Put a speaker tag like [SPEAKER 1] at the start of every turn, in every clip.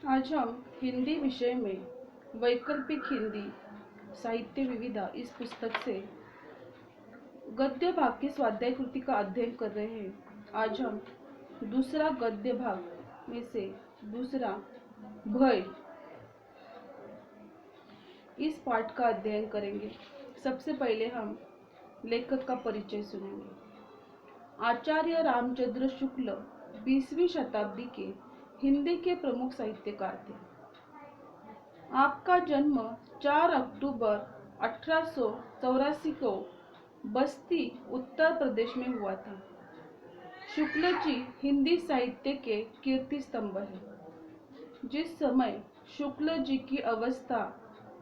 [SPEAKER 1] आज हम हिंदी विषय में वैकल्पिक हिंदी साहित्य विविधा इस पुस्तक से गद्य भाग की स्वाध्याय कृति का अध्ययन कर रहे हैं। आज हम दूसरा गद्य भाग में से दूसरा भय इस पाठ का अध्ययन करेंगे। सबसे पहले हम लेखक का परिचय सुनेंगे। आचार्य रामचंद्र शुक्ल 20वीं शताब्दी के हिंदी के प्रमुख साहित्यकार थे। आपका जन्म 4 अक्टूबर 1884 को बस्ती उत्तर प्रदेश में हुआ था। शुक्ल जी हिंदी साहित्य के कीर्ति स्तंभ हैं। जिस समय शुक्ल जी की अवस्था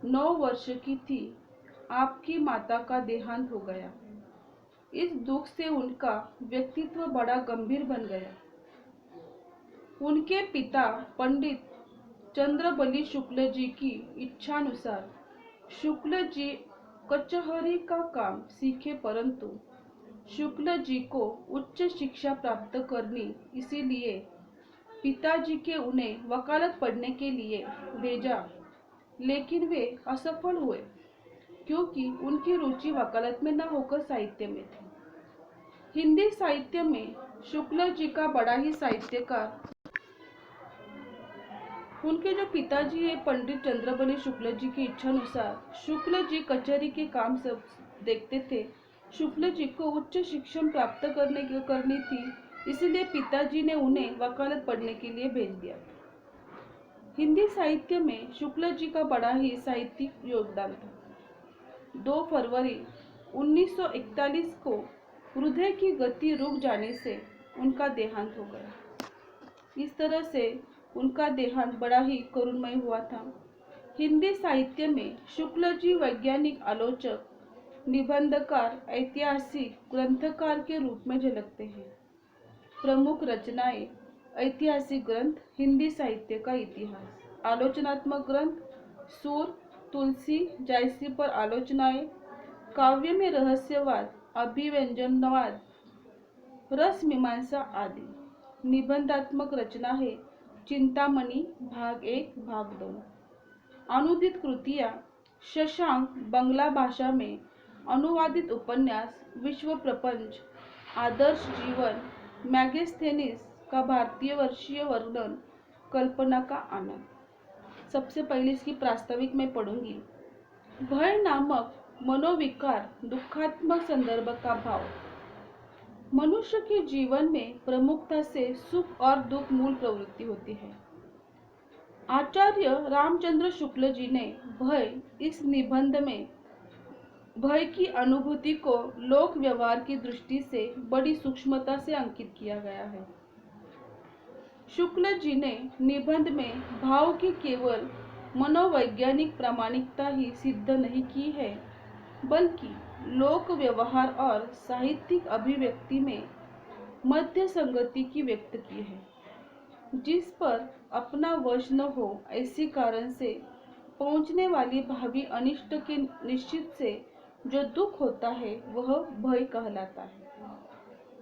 [SPEAKER 1] 9 वर्ष की थी, आपकी माता का देहांत हो गया। इस दुख से उनका व्यक्तित्व बड़ा गंभीर बन गया। उनके पिता पंडित चंद्रबली शुक्ल जी की इच्छानुसार शुक्ल जी कचहरी का काम सीखे, परंतु शुक्ल जी को उच्च शिक्षा प्राप्त करनी, इसीलिए पिताजी के उन्हें वकालत पढ़ने के लिए भेजा, लेकिन वे असफल हुए क्योंकि उनकी रुचि वकालत में न होकर साहित्य में थी। हिंदी साहित्य में शुक्ल जी का बड़ा ही साहित्यकार उनके जो पिताजी है पंडित चंद्रबली शुक्ल जी की इच्छा अनुसार शुक्ल जी कचहरी के काम सब देखते थे। शुक्ल जी को उच्च शिक्षा प्राप्त करनी थी, इसलिए पिताजी ने उन्हें वकालत पढ़ने के लिए भेज दिया। हिंदी साहित्य में शुक्ल जी का बड़ा ही साहित्यिक योगदान था। 2 फरवरी 1941 को हृदय की गति रुक जाने से उनका देहांत हो गया। इस तरह से उनका देहांत बड़ा ही करुणमय हुआ था। हिंदी साहित्य में शुक्ल जी वैज्ञानिक आलोचक, निबंधकार, ऐतिहासिक ग्रंथकार के रूप में झलकते हैं। प्रमुख रचनाएं: ऐतिहासिक ग्रंथ हिंदी साहित्य का इतिहास, आलोचनात्मक ग्रंथ सूर, तुलसी, जायसी पर आलोचनाएं, काव्य में रहस्यवाद, अभिव्यंजनवाद, रस मीमांसा आदि। निबंधात्मक रचना है चिंतामणि भाग 1, भाग 2। अनुदित कृतियां: शशांक बंगला भाषा में अनुवादित उपन्यास, विश्व प्रपंच, आदर्श जीवन, मैगस्थेनिस का भारतीय वर्षीय वर्णन, कल्पना का आनंद। सबसे पहले इसकी प्रास्ताविक में पढ़ूंगी। भय नामक मनोविकार दुखात्मक संदर्भ का भाव। मनुष्य के जीवन में प्रमुखता से सुख और दुख मूल प्रवृत्ति होती है। आचार्य रामचंद्र शुक्ल जी ने भय इस निबंध में भय की अनुभूति को लोक व्यवहार की दृष्टि से बड़ी सूक्ष्मता से अंकित किया गया है। शुक्ल जी ने निबंध में भाव की केवल मनोवैज्ञानिक प्रामाणिकता ही सिद्ध नहीं की है, बल्कि लोक व्यवहार और साहित्यिक अभिव्यक्ति में मध्य संगति की व्यक्त की है। जिस पर अपना वश न हो, ऐसी कारण से पहुंचने वाली भावी अनिष्ट के निश्चित से जो दुख होता है, वह भय कहलाता है।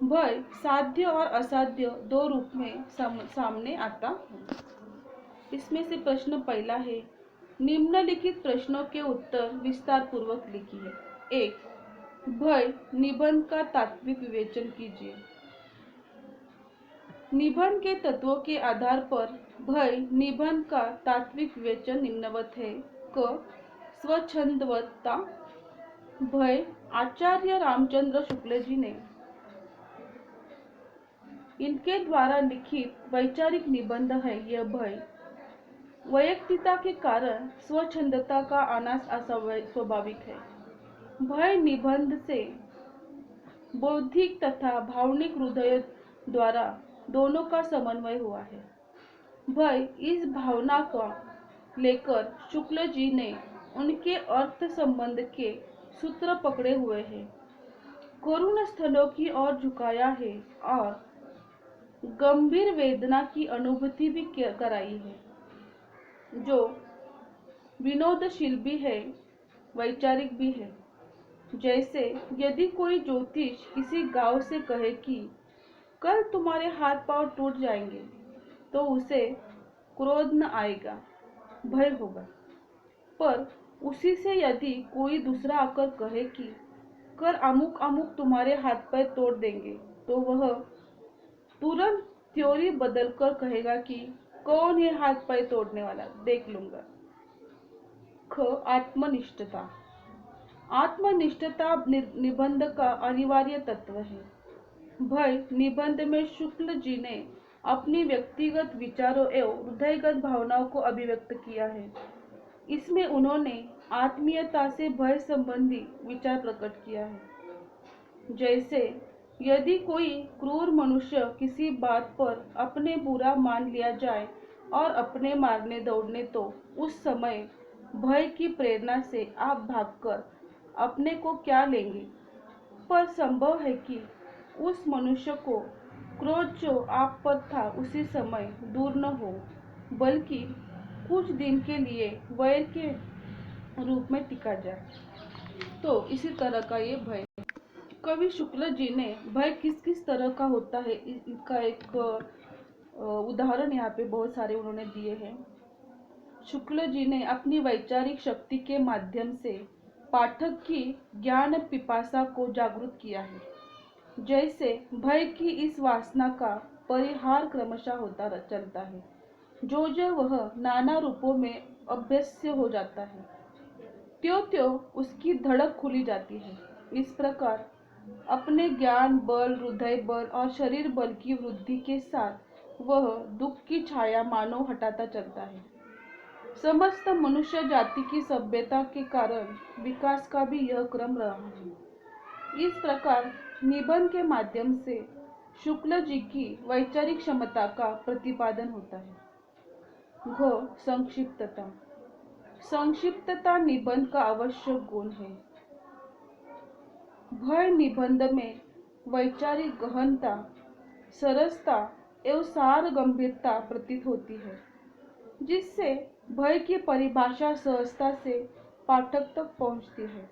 [SPEAKER 1] भय साध्य और असाध्य 2 रूप में सामने आता है। इसमें से प्रश्न पहला है, निम्नलिखित प्रश्नों के उत्तर विस्तार पूर्वक लिखिए। 1. भय निबंध का तात्विक विवेचन कीजिए। निबंध के तत्वों के आधार पर भय निबंध का तात्विक विवेचन निम्नवत है। क. स्वच्छंदवत्ता। भय आचार्य रामचंद्र शुक्ल जी ने इनके द्वारा लिखित वैचारिक निबंध है। यह भय वैयक्तिकता के कारण स्वच्छंदता का आना स्वाभाविक है। भय निबंध से बौद्धिक तथा भावनिक हृदय द्वारा दोनों का समन्वय हुआ है। भय इस भावना का लेकर शुक्ल जी ने उनके अर्थ संबंध के सूत्र पकड़े हुए हैं, करुण स्थलों की ओर झुकाया है और गंभीर वेदना की अनुभूति भी कराई है। जो विनोदशील भी है, वैचारिक भी है। जैसे यदि कोई ज्योतिष किसी गांव से कहे कि कल तुम्हारे हाथ पांव टूट जाएंगे, तो उसे क्रोध न आएगा, भय होगा। पर उसी से यदि कोई दूसरा आकर कहे कि कर अमुक अमुक तुम्हारे हाथ पैर तोड़ देंगे, तो वह तुरंत थ्योरी बदलकर कहेगा कि कौन है हाथ पैर तोड़ने वाला, देख लूंगा। आत्मनिष्ठता। आत्मनिष्ठता निबंध का अनिवार्य तत्व है। भय निबंध में शुक्ल जी ने अपनी व्यक्तिगत विचारों एवं हृदयगत भावनाओं को अभिव्यक्त किया है। इसमें उन्होंने आत्मीयता से भय संबंधी विचार प्रकट किया है। जैसे यदि कोई क्रूर मनुष्य किसी बात पर अपने बुरा मान लिया जाए और अपने मारने दौड़ने, तो उस समय भय की प्रेरणा से आप भागकर अपने को क्या लेंगे। पर संभव है कि उस मनुष्य को क्रोध जो आप पर था उसी समय दूर न हो, बल्कि कुछ दिन के लिए वैर के रूप में टिका जाए। तो इसी तरह का ये भय। कवि शुक्ल जी ने भय किस किस तरह का होता है इसका एक उदाहरण यहाँ पे बहुत सारे उन्होंने दिए हैं। शुक्ल जी ने अपनी वैचारिक शक्ति के माध्यम से पाठक की ज्ञान पिपासा को जागृत किया है। जैसे भय की इस वासना का परिहार क्रमशः होता चलता है, जो जो वह नाना रूपों में अभ्यस्य हो जाता है, त्यों त्यों उसकी धड़क खुली जाती है। इस प्रकार अपने ज्ञान बल, हृदय बल और शरीर बल की वृद्धि के साथ वह दुख की छाया मानव हटाता चलता है। समस्त मनुष्य जाति की सभ्यता के कारण विकास का भी यह क्रम रहा है। इस प्रकार निबंध के माध्यम से शुक्ल जी की वैचारिक क्षमता का प्रतिपादन होता है। संक्षिप्तता। संक्षिप्तता निबंध का आवश्यक गुण है। भय निबंध में वैचारिक गहनता, सरसता एवं सार गंभीरता प्रतीत होती है, जिससे भय की परिभाषा सहजता से पाठक तक पहुंचती है।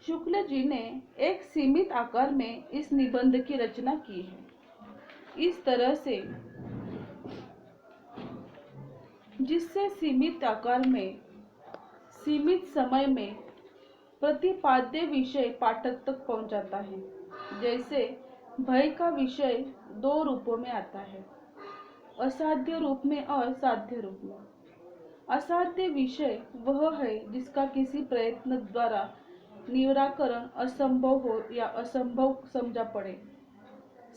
[SPEAKER 1] शुक्ल जी ने एक सीमित आकार में इस निबंध की रचना की है। इस तरह से जिससे सीमित आकार में सीमित समय में प्रतिपाद्य विषय पाठक तक पहुंच जाता है। जैसे भय का विषय दो रूपों में आता है, असाध्य रूप में और साध्य रूप में। असाध्य विषय वह है जिसका किसी प्रयत्न द्वारा निराकरण असंभव हो या असंभव समझा पड़े।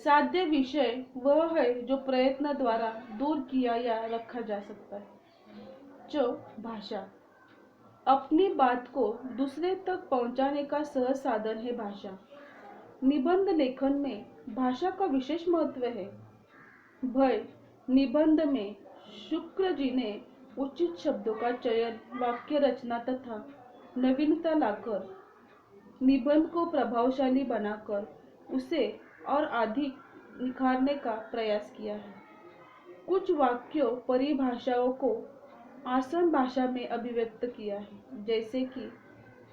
[SPEAKER 1] साध्य विषय वह है जो प्रयत्न द्वारा दूर किया या रखा जा सकता है। भाषा। अपनी बात को दूसरे तक पहुंचाने का सहज साधन है भाषा। निबंध लेखन में भाषा का विशेष महत्व है। भय निबंध में शुक्ल जी ने उचित शब्दों का चयन, वाक्य रचना तथा नवीनता लाकर निबंध को प्रभावशाली बनाकर उसे और अधिक निखारने का प्रयास किया है। कुछ वाक्यों परिभाषाओं को आसान भाषा में अभिव्यक्त किया है। जैसे कि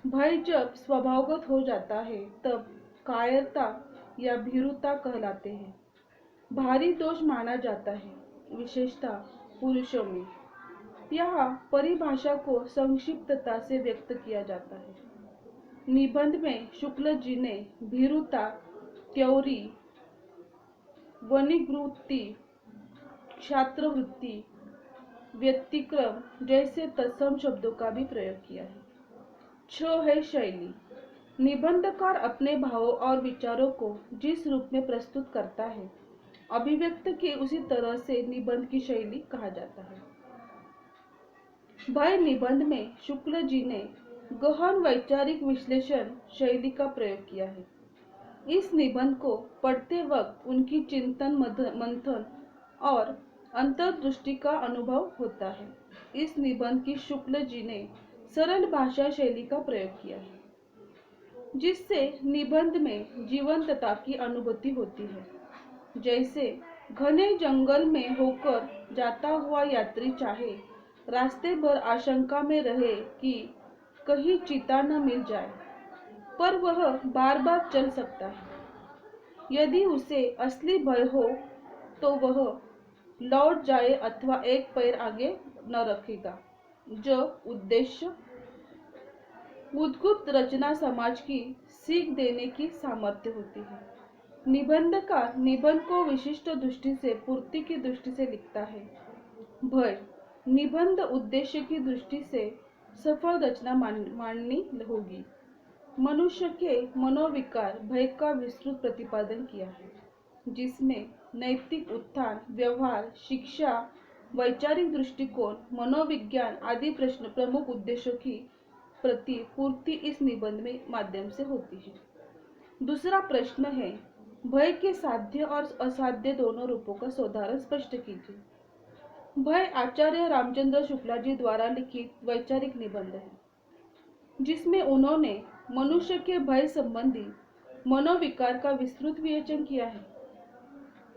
[SPEAKER 1] भय जब स्वभावगत हो जाता है तब कायरता या भीरुता कहलाते हैं। भारी दोष माना जाता है, विशेषतः पुरुषों में। यहाँ परिभाषा को संक्षिप्तता से व्यक्त किया जाता है। निबंध में शुक्ल जी ने भीरुता, त्योरी, वनिवृत्ति, क्षात्रवृत्ति, व्यतिक्रम जैसे तत्सम शब्दों का भी प्रयोग किया है। है शैली। निबंधकार अपने भावों और विचारों को जिस रूप में प्रस्तुत करता है, अभिव्यक्त के उसी तरह से निबंध की शैली कहा जाता है। भय निबंध में शुक्ल जी ने गहन वैचारिक विश्लेषण शैली का प्रयोग किया है। इस निबंध को पढ़ते वक्त उनकी चिंतन मंथन और अंतर्दृष्टि का अनुभव होता है। इस निबंध की शुक्ल जी ने सरल भाषा शैली का प्रयोग किया है, जिससे निबंध में जीवंतता की अनुभूति होती है। जैसे घने जंगल में होकर जाता हुआ यात्री चाहे रास्ते भर आशंका में रहे कि कहीं चीता न मिल जाए, पर वह बार बार चल सकता है। यदि उसे असली भय हो तो वह लौट जाए अथवा एक पैर आगे न रखेगा। जो उद्देश्य उद्गुप्त रचना समाज की सीख देने की सामर्थ्य होती है। निबंधकार निबंध को विशिष्ट दृष्टि से पूर्ति की दृष्टि से लिखता है। भय निबंध उद्देश्य की दृष्टि से सफल रचना माननी होगी। मनुष्य के मनोविकार भय का विस्तृत प्रतिपादन किया है, जिसमें नैतिक उत्थान, व्यवहार, शिक्षा, वैचारिक दृष्टिकोण, मनोविज्ञान आदि प्रश्न प्रमुख उद्देश्यों की पूर्ति इस निबंध में माध्यम से होती है। दूसरा प्रश्न है, भय के साध्य और असाध्य दोनों रूपों का उदाहरण स्पष्ट कीजिए। भय आचार्य रामचंद्र शुक्ला जी द्वारा लिखित वैचारिक निबंध है, जिसमें उन्होंने मनुष्य के भय संबंधी मनोविकार का विस्तृत विवेचन किया है।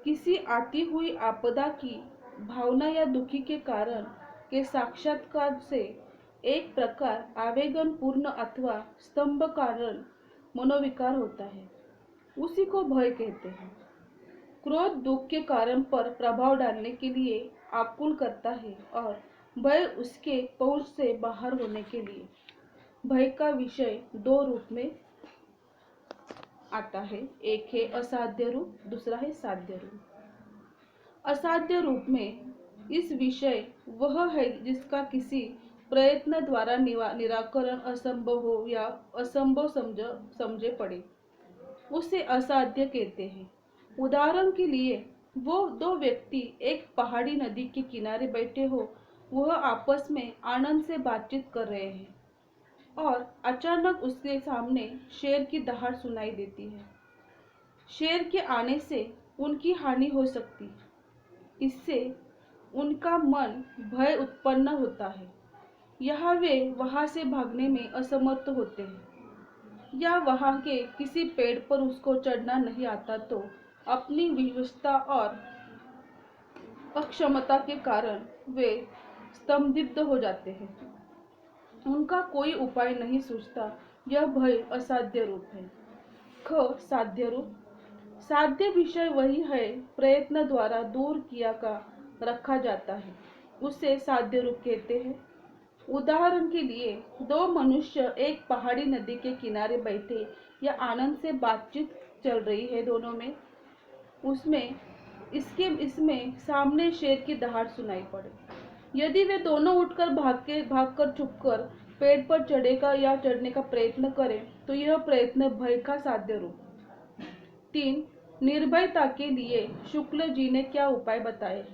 [SPEAKER 1] किसी आती हुई आपदा की भावना या दुखी के कारण के साक्षात्कार से एक प्रकार आवेगन पूर्ण अथवा स्तंभ कारण मनोविकार होता है, उसी को भय कहते हैं। क्रोध दुख के कारण पर प्रभाव डालने के लिए आकुल करता है और भय उसके पहुंच से बाहर होने के लिए। भय का विषय दो रूप में आता है, एक है असाध्य रूप, दूसरा है साध्य रूप। असाध्य रूप में इस विषय वह है जिसका किसी प्रयत्न द्वारा निराकरण असंभव हो या असंभव समझे पड़े, उसे असाध्य कहते हैं। उदाहरण के लिए वो दो व्यक्ति एक पहाड़ी नदी के किनारे बैठे हो, वह आपस में आनंद से बातचीत कर रहे हैं और अचानक उसके सामने शेर की दहाड़ सुनाई देती है। शेर के आने से उनकी हानि हो सकती है, इससे उनका मन भय उत्पन्न होता है, या वे वहां से भागने में असमर्थ होते हैं, या वहां के किसी पेड़ पर उसको चढ़ना नहीं आता तो अपनी विवशता और अक्षमता के कारण वे स्तंभित हो जाते हैं, उनका कोई उपाय नहीं सूझता। यह भय असाध्य रूप है। साध्य रूप साध्य विषय वही है प्रयत्न द्वारा दूर किया का रखा जाता है, उसे साध्य रूप कहते हैं। उदाहरण के लिए दो मनुष्य एक पहाड़ी नदी के किनारे बैठे या आनंद से बातचीत चल रही है दोनों में, इसमें सामने शेर की दहाड़ सुनाई पड़े। यदि वे दोनों उठकर भागकर छुपकर पेड़ पर चढ़ेगा या चढ़ने का प्रयत्न करें तो यह प्रयत्न भय का साध्य रूप। 3. निर्भयता के लिए शुक्ल जी ने क्या उपाय बताए?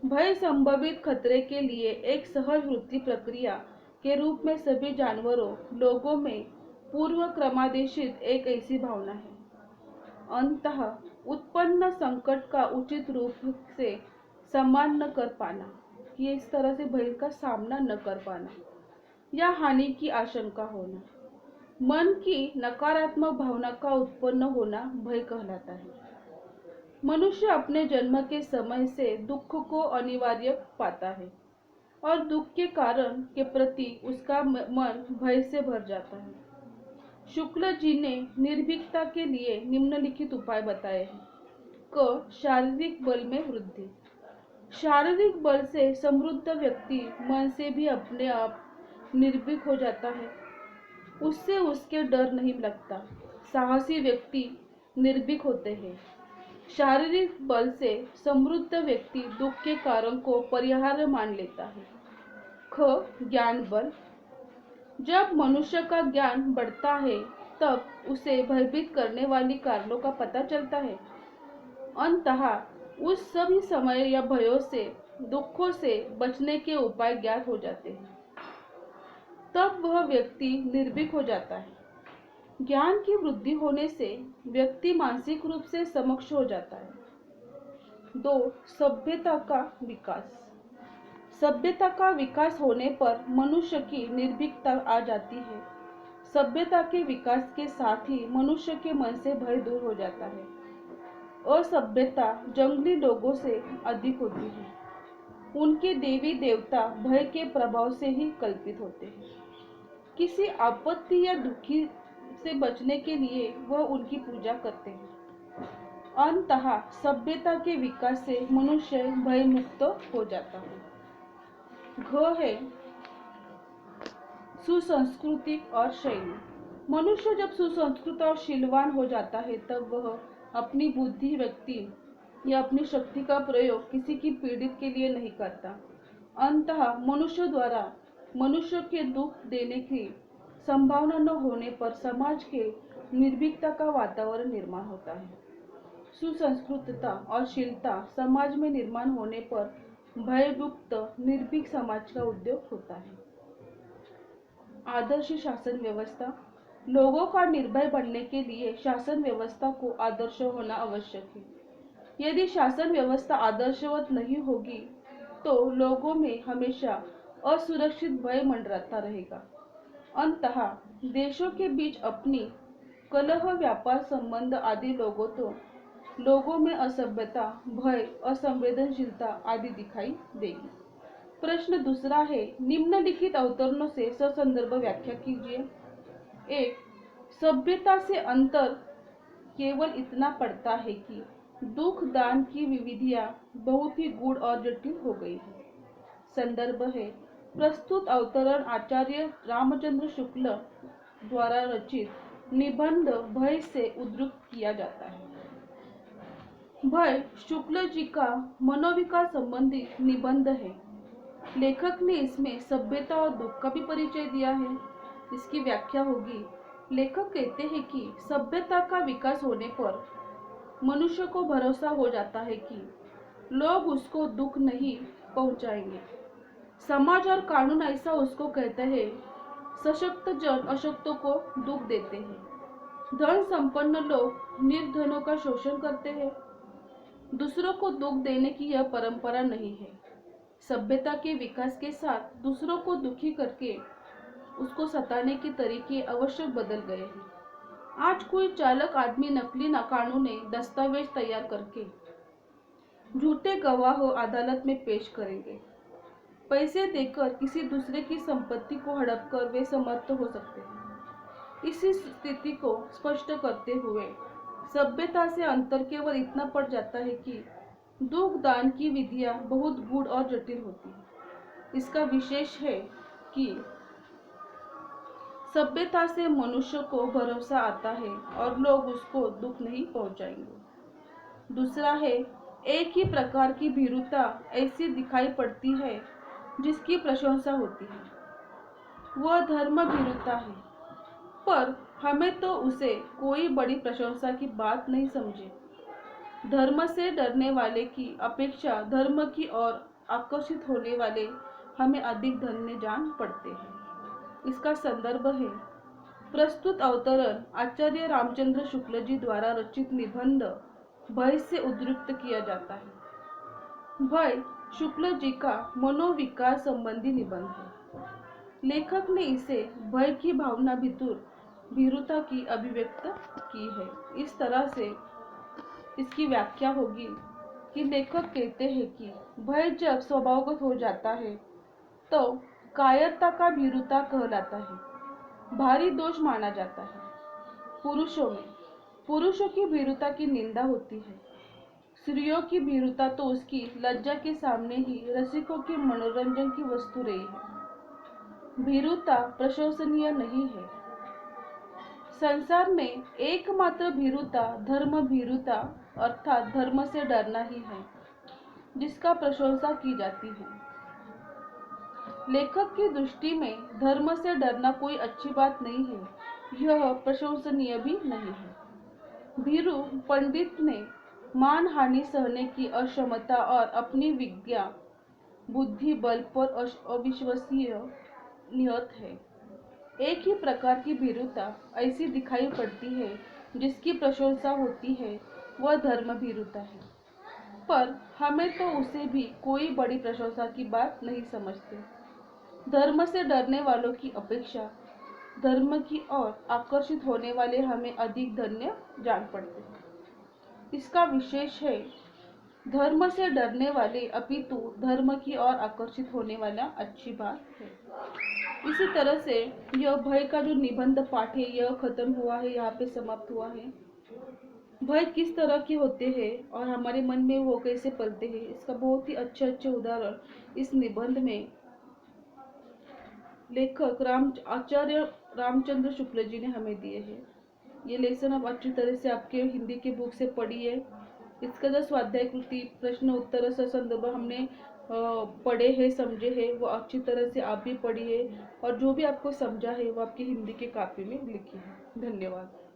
[SPEAKER 1] भय संभवित खतरे के लिए एक सहज वृत्ति प्रक्रिया के रूप में सभी जानवरों लोगों में पूर्व क्रमादेशित एक ऐसी भावना है। अंततः उत्पन्न संकट का उचित रूप से सम्मान न कर पाना, ये इस तरह से भय का सामना न कर पाना या हानि की आशंका होना, मन की नकारात्मक भावना का उत्पन्न होना भय कहलाता है। मनुष्य अपने जन्म के समय से दुख को अनिवार्य पाता है और दुख के कारण के प्रति उसका मन भय से भर जाता है। शुक्ल जी ने निर्भीकता के लिए निम्नलिखित उपाय बताए हैं। शारीरिक बल में वृद्धि। शारीरिक बल से समृद्ध व्यक्ति मन से भी अपने आप निर्भीक हो जाता है, उससे उसके डर नहीं लगता। साहसी व्यक्ति निर्भीक होते हैं। शारीरिक बल से समृद्ध व्यक्ति दुख के कारण को परिहार्य मान लेता है। ज्ञान बल। जब मनुष्य का ज्ञान बढ़ता है तब उसे भयभीत करने वाली कारणों का पता चलता है। अंततः उस सभी समय या भयों से दुखों से बचने के उपाय ज्ञात हो जाते हैं, तब वह व्यक्ति निर्भीक हो जाता है। ज्ञान की वृद्धि होने से व्यक्ति मानसिक रूप से समक्ष हो जाता है। 2. सभ्यता का विकास। सभ्यता का विकास होने पर मनुष्य की निर्भीकता आ जाती है। सभ्यता के विकास के साथ ही मनुष्य के मन से भय दूर हो जाता है। असभ्यता जंगली लोगों से अधिक होती है, उनके देवी देवता भय के प्रभाव से ही कल्पित होते हैं। किसी आपत्ति या दुखी से बचने के लिए वह उनकी पूजा करते हैं। अंततः सभ्यता के विकास से मनुष्य भय मुक्त हो जाता है। घ है सुसंस्कृतिक और शैली। मनुष्य जब सुसंस्कृत और शीलवान हो जाता है तब वह अपनी बुद्धि, व्यक्ति या अपनी शक्ति का प्रयोग किसी की पीड़ित के लिए नहीं करता। अंततः मनुष्य द्वारा मनुष्य के दुख देने की संभावना न होने पर समाज के निर्भीकता का वातावरण निर्माण होता है। सुसंस्कृतता और शीलता समाज में निर्माण होने पर भयमुक्त निर्भीक समाज का उद्योग होता है। आदर्श शासन व्यवस्था। लोगों का निर्भय बनने के लिए शासन व्यवस्था को आदर्श होना आवश्यक है। यदि शासन व्यवस्था आदर्शवत नहीं होगी तो लोगों में हमेशा असुरक्षित भय मंडराता रहेगा। अंततः देशों के बीच अपनी कलह, व्यापार संबंध आदि लोगों में असभ्यता, भय, असंवेदनशीलता आदि दिखाई देगी। प्रश्न दूसरा है, निम्नलिखित अवतरणों से ससंदर्भ व्याख्या कीजिए। 1. सभ्यता से अंतर केवल इतना पड़ता है कि दुख दान की विधियां बहुत ही गूढ़ और जटिल हो गई है। संदर्भ है प्रस्तुत अवतरण आचार्य रामचंद्र शुक्ल द्वारा रचित निबंध भय से उद्धृत किया जाता है। भय शुक्ल जी का मनोविकार संबंधी निबंध है। लेखक ने इसमें सभ्यता और दुख का भी परिचय दिया है। इसकी व्याख्या होगी। लेखक कहते हैं कि सभ्यता का विकास होने पर मनुष्य को भरोसा हो जाता है कि लोग उसको दुख नहीं पहुंचाएंगे। समाज और कानून ऐसा उसको कहते हैं। सशक्त जन अशक्तों को दुख देते हैं। धन संपन्न लोग निर्धनों का शोषण करते हैं। दूसरों को दुख देने की यह परंपरा नहीं है। सभ्यता के विकास के साथ दूसरों को दुखी करके उसको सताने के तरीके अवश्य बदल गए हैं। आज कोई चालक आदमी नकली कानूनी दस्तावेज तैयार करके झूठे गवाह अदालत में पेश करेंगे। पैसे देकर किसी दूसरे की संपत्ति को हड़प कर वे समर्थ हो सकते हैं। इसी स्थिति को स्पष्ट करते हुए सभ्यता से अंतर केवल इतना पड़ जाता है कि दुख दान की विधियां बहुत गूढ़ और जटिल होती है। इसका विशेष है कि सभ्यता से मनुष्य को भरोसा आता है और लोग उसको दुख नहीं पहुंचाएंगे। दूसरा है, एक ही प्रकार की भीरुता ऐसी दिखाई पड़ती है जिसकी प्रशंसा होती है। वह धर्म भीरुता है, पर हमें तो उसे कोई बड़ी प्रशंसा की बात नहीं समझे। धर्म से डरने वाले की अपेक्षा धर्म की ओर आकर्षित होने वाले हमें अधिक धन्य जान पड़ते हैं। इसका संदर्भ है प्रस्तुत अवतरण आचार्य रामचंद्र शुक्ल जी द्वारा रचित निबंध भय से उद्धृत किया जाता है। भय शुक्ल जी का मनोविकार संबंधी निबंध है। लेखक ने इसे भय की भावना भीरुता की अभिव्यक्त की है। इस तरह से इसकी व्याख्या होगी कि लेखक कहते हैं कि भय जब स्वभावगत हो जाता है तो कायरता का भीरुता कहलाता है, भारी दोष माना जाता है। पुरुषों की भीरुता की निंदा होती है। स्त्रियों की भीरुता तो उसकी लज्जा के सामने ही रसिकों के मनोरंजन की वस्तु रही है। भीरुता प्रशंसनीय नहीं है। संसार में एकमात्र भीरुता धर्म भीरुता अर्थात धर्म से डरना ही है, जिसका प्रशंसा की जाती है। लेखक की दृष्टि में धर्म से डरना कोई अच्छी बात नहीं है, यह प्रशंसनीय भी नहीं है। भीरु पंडित ने मान हानि सहने की अक्षमता और अपनी विज्ञा बुद्धि बल पर अविश्वसनीय नियत है। एक ही प्रकार की भीरुता ऐसी दिखाई पड़ती है जिसकी प्रशंसा होती है, वह धर्म भीरुता है, पर हमें तो उसे भी कोई बड़ी प्रशंसा की बात नहीं समझते। धर्म से डरने वालों की अपेक्षा धर्म की ओर आकर्षित होने वाले हमें अधिक धन्य जान पड़ते हैं। इसका विशेष है धर्म से डरने वाले अपितु धर्म की ओर आकर्षित होने वाला अच्छी बात है। इसी तरह से यह भय का जो निबंध पाठ है यह खत्म हुआ है, यहाँ पे समाप्त हुआ है। भय किस तरह के होते हैं और हमारे मन में वो कैसे पलते हैं, इसका बहुत ही अच्छे अच्छे उदाहरण इस निबंध में लेखक आचार्य रामचंद्र शुक्ल जी ने हमें दिए हैं। ये लेसन आप अच्छी तरह से आपके हिंदी के बुक से पढ़िए। इसका जो स्वाध्याय कृति प्रश्न उत्तर से संदर्भ हमने पढ़े हैं, समझे हैं, वो अच्छी तरह से आप भी पढ़िए और जो भी आपको समझा है वो आपकी हिंदी के कापी में लिखिए। धन्यवाद।